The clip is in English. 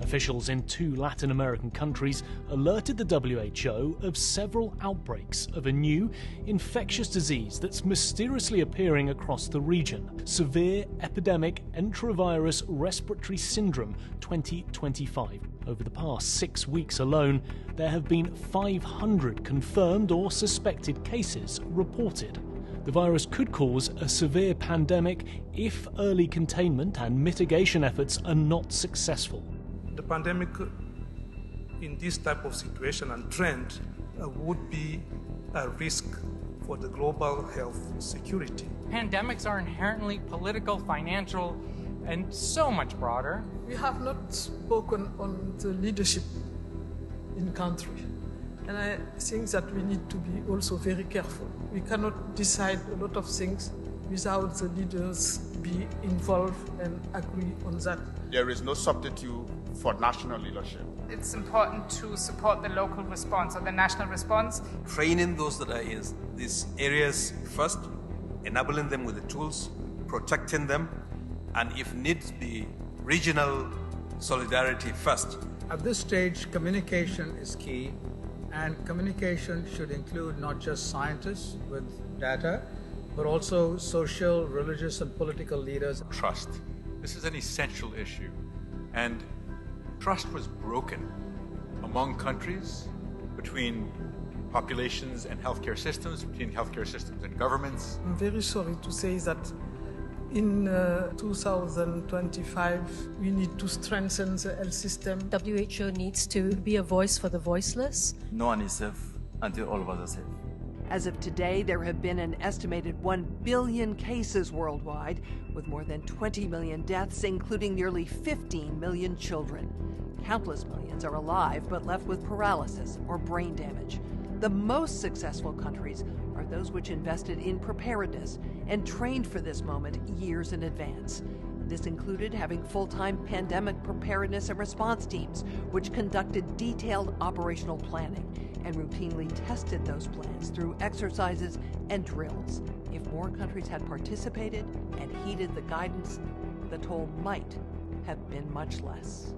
Officials in 2 Latin American countries alerted the WHO of several outbreaks of a new infectious disease that's mysteriously appearing across the region: severe epidemic enterovirus respiratory syndrome 2025. Over the past 6 weeks alone, there have been 500 confirmed or suspected cases reported. The virus could cause a severe pandemic if early containment and mitigation efforts are not successful. The pandemic in this type of situation and trend would be a risk for the global health security. Pandemics are inherently political, financial, and so much broader. We have not spoken on the leadership in country. And I think that we need to be also very careful. We cannot decide a lot of things without the leaders be involved and agree on that. There is no substitute for national leadership. It's important to support the local response or the national response. Training those that are in these areas first, enabling them with the tools, protecting them, and if needs be, regional solidarity first. At this stage, communication is key, and communication should include not just scientists with data, but also social, religious, and political leaders. Trust. This is an essential issue, and trust was broken among countries, between populations and healthcare systems, between healthcare systems and governments. I'm very sorry to say that in 2025, we need to strengthen the health system. WHO needs to be a voice for the voiceless. No one is safe until all of us are safe. As of today, there have been an estimated 1 billion cases worldwide, with more than 20 million deaths, including nearly 15 million children. Countless millions are alive, but left with paralysis or brain damage. The most successful countries are those which invested in preparedness and trained for this moment years in advance. This included having full-time pandemic preparedness and response teams, which conducted detailed operational planning and routinely tested those plans through exercises and drills. If more countries had participated and heeded the guidance, the toll might have been much less.